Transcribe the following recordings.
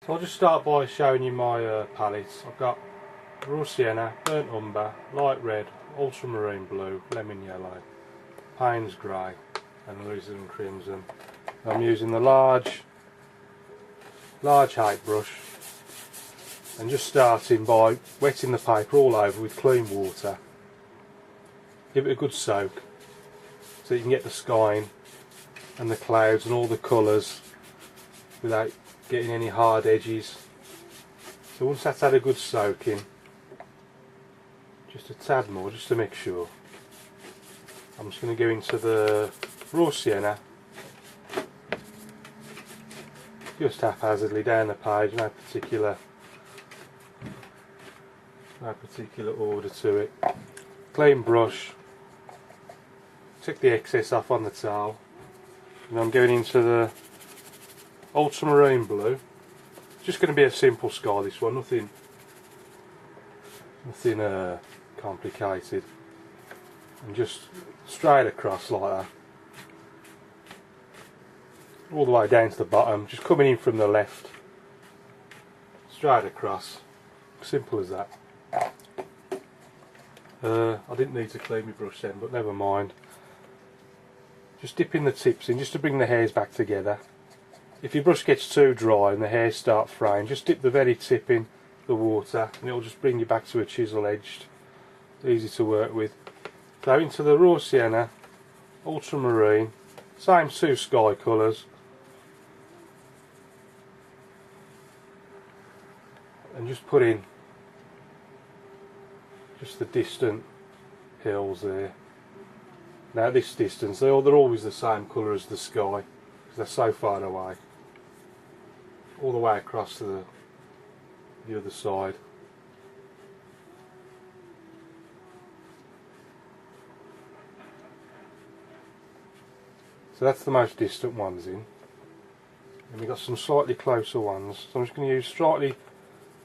So I'll just start by showing you my palettes. I've got raw sienna, burnt umber, light red, ultramarine blue, lemon yellow, Payne's grey and alizarin crimson. I'm using the large height brush and just starting by wetting the paper all over with clean water. Give it a good soak so you can get the skying and the clouds and all the colours without getting any hard edges. So once that's had a good soaking, just a tad more just to make sure, I'm just going to go into the raw sienna just haphazardly down the page, no particular order to it. Clean brush, take the excess off on the towel, and I'm going into the ultramarine blue. Just going to be a simple sky, this one, nothing complicated, and just straight across like that, all the way down to the bottom, just coming in from the left, straight across, simple as that. I didn't need to clean my brush then, but never mind. Just dipping the tips in just to bring the hairs back together. If your brush gets too dry and the hairs start fraying, just dip the very tip in the water and it'll just bring you back to a chisel edged. Easy to work with. So into the raw sienna, ultramarine, same two sky colours, and just put in just the distant hills there. Now this distance, they're always the same colour as the sky because they're so far away. All the way across to the other side. So that's the most distant ones in. And we've got some slightly closer ones. So I'm just going to use slightly,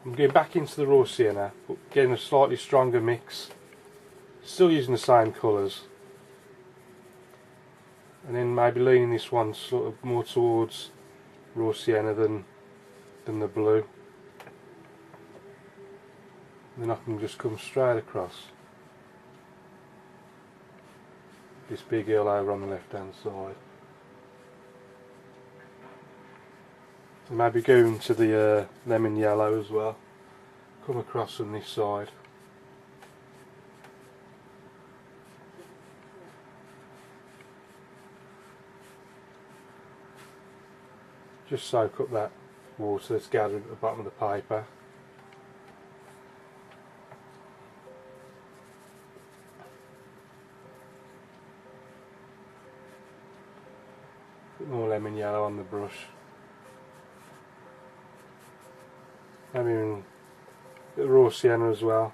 I'm going back into the raw sienna, but getting a slightly stronger mix. Still using the same colours. And then maybe leaning this one sort of more towards raw sienna than the blue. And then I can just come straight across this big hill over on the left hand side. And maybe going to the lemon yellow as well. Come across on this side. Just soak up that water that's gathered at the bottom of the paper. Put more lemon yellow on the brush. Maybe even a bit of raw sienna as well.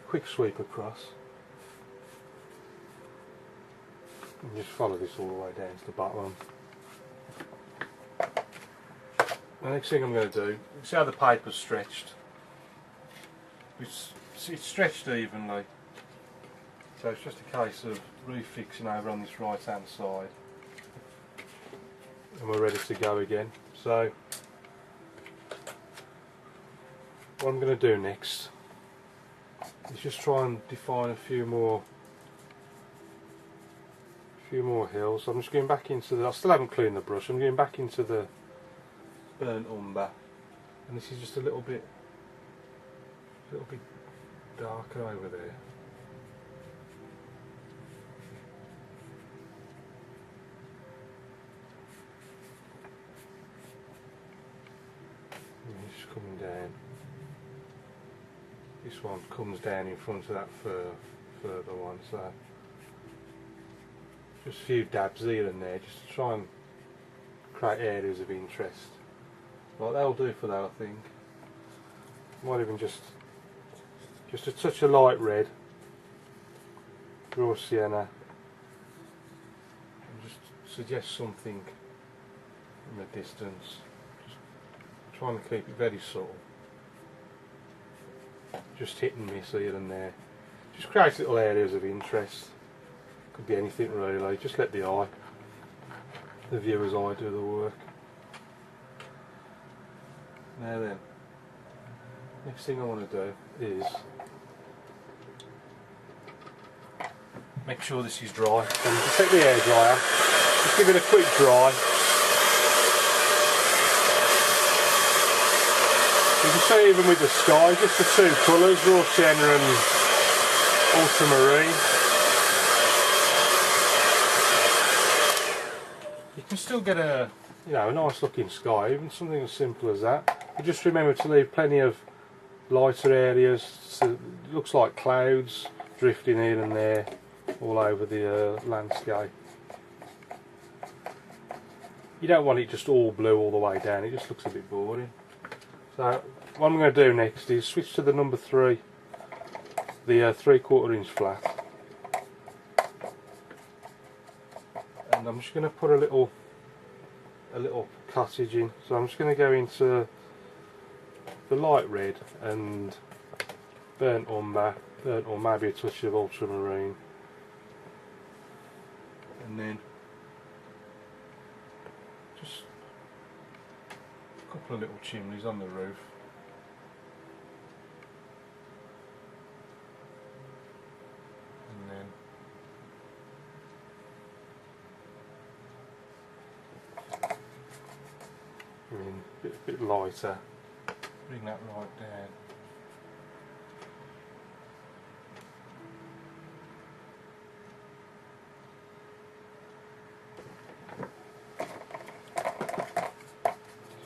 Quick sweep across. And just follow this all the way down to the bottom. The next thing I'm going to do, see how the paper's stretched. It's stretched evenly, so it's just a case of refixing over on this right hand side, and we're ready to go again. So what I'm going to do next is just try and define a few more hills. I'm just going back into the, I still haven't cleaned the brush, I'm going back into the burnt umber, and this is just a little bit darker over there. And it's just coming down. This one comes down in front of that further one, so just a few dabs here and there just to try and create areas of interest. Well, that'll do for that, I think. Might even just a touch of light red, raw sienna, and just suggest something in the distance. Just trying to keep it very subtle. Just hit and miss here and there. Just create little areas of interest. Could be anything really, just let the eye the view as I do the work. Now then, next thing I want to do is make sure this is dry. So I'm going to take the hairdryer, just give it a quick dry. You can see even with the sky, just the two colours, raw sienna and ultramarine. You can still get a nice looking sky, even something as simple as that. But just remember to leave plenty of lighter areas, so it looks like clouds drifting here and there all over the landscape. You don't want it just all blue all the way down, it just looks a bit boring. So what I'm going to do next is switch to the number 3, the 3/4 inch flat, and I'm just going to put a little cottage in. So I'm just going to go into the light red and burnt umber, or maybe a touch of ultramarine, and then just a couple of little chimneys on the roof. And then a bit lighter, bring that right down.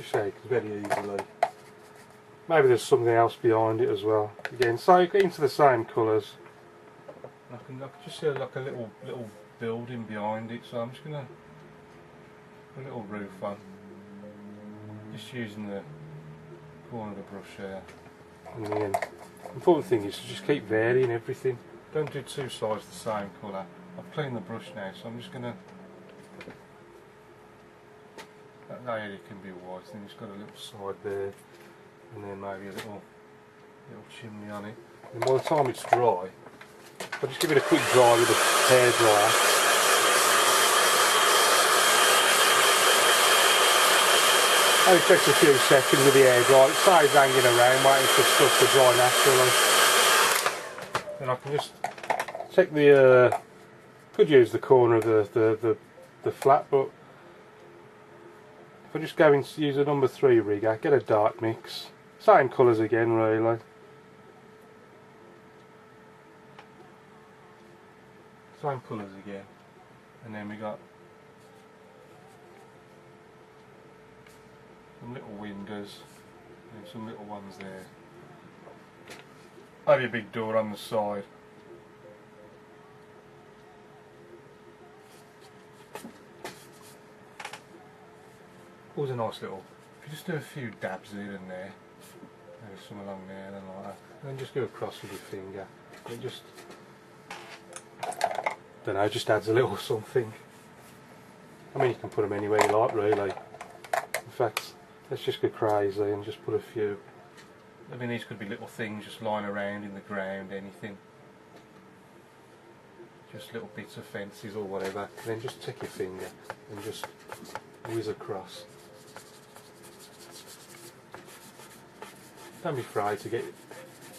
Shake very easily. Maybe there's something else behind it as well. Again, so get into the same colours. I can just see like a little building behind it, so I'm just gonna put a little roof on. Just using the corner of the brush there. And the important thing is to just keep varying everything. Don't do two sides the same colour. I've cleaned the brush now, so I'm just gonna. That area can be white, then it's got a little side there, and then maybe a little chimney on it. And by the time it's dry, I'll just give it a quick dry with a hairdryer. Only takes a few seconds with the hairdryer. It stays hanging around waiting for stuff to dry naturally. Then I can just take the could use the corner of the flat, but if I just go in to use a number 3 rigger, get a dark mix, same colours again really. Same colours again, and then we got some little windows and some little ones there. Maybe a big door on the side. Always a nice little, if you just do a few dabs here and there, maybe some along there and like that, and then just go across with your finger. It just, don't know, just adds a little something. I mean, you can put them anywhere you like really. In fact, let's just go crazy and just put a few. I mean, these could be little things just lying around in the ground, anything. Just little bits of fences or whatever. And then just take your finger and just whiz across. Don't be afraid to get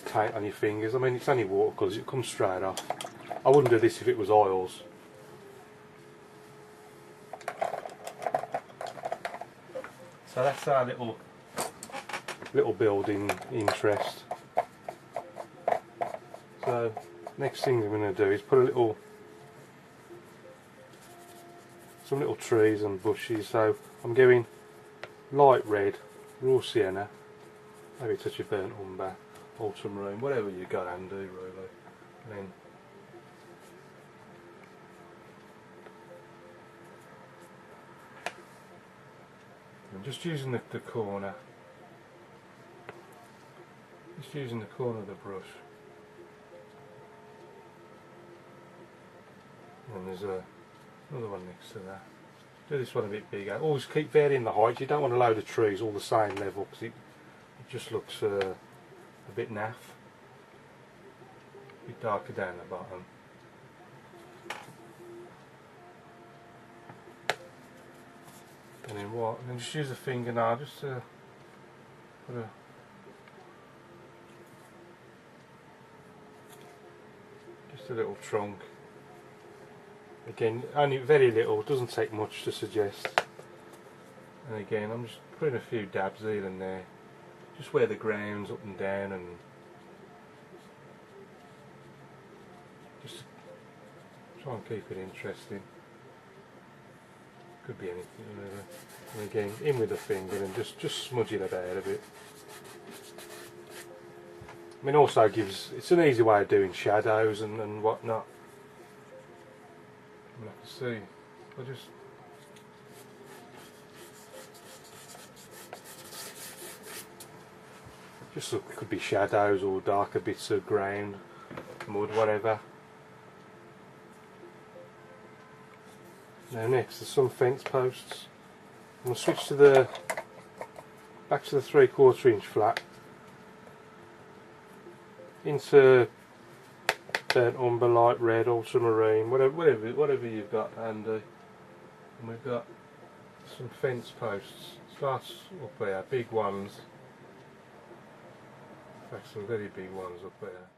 paint on your fingers. I mean, it's only watercolours, it comes straight off. I wouldn't do this if it was oils. So that's our little building interest. So next thing I'm going to do is put some little trees and bushes. So I'm going light red, raw sienna, maybe a touch of burnt umber, ultramarine, whatever you got and do really. And then I'm just using the corner. Just using the corner of the brush. And there's another one next to that. Do this one a bit bigger. Always keep varying the height. You don't want a load of trees all the same level because it just looks a bit naff. A bit darker down the bottom. and then what? And then just use a fingernail just to put just a little trunk. Again, only very little, doesn't take much to suggest. And again, I'm just putting a few dabs here and there, just where the ground's up and down, and just to try and keep it interesting. Could be anything, whatever. And again, in with the finger and just smudge it about a bit. I mean, also it's an easy way of doing shadows and whatnot. I mean, I can see, just look, it could be shadows or darker bits of ground, mud, whatever. Now next, there's some fence posts. I'm going to switch to back to the 3/4 inch flat, into burnt umber, light red, ultramarine, whatever you've got handy. And we've got some fence posts. Starts up there, big ones. In fact, some very big ones up there.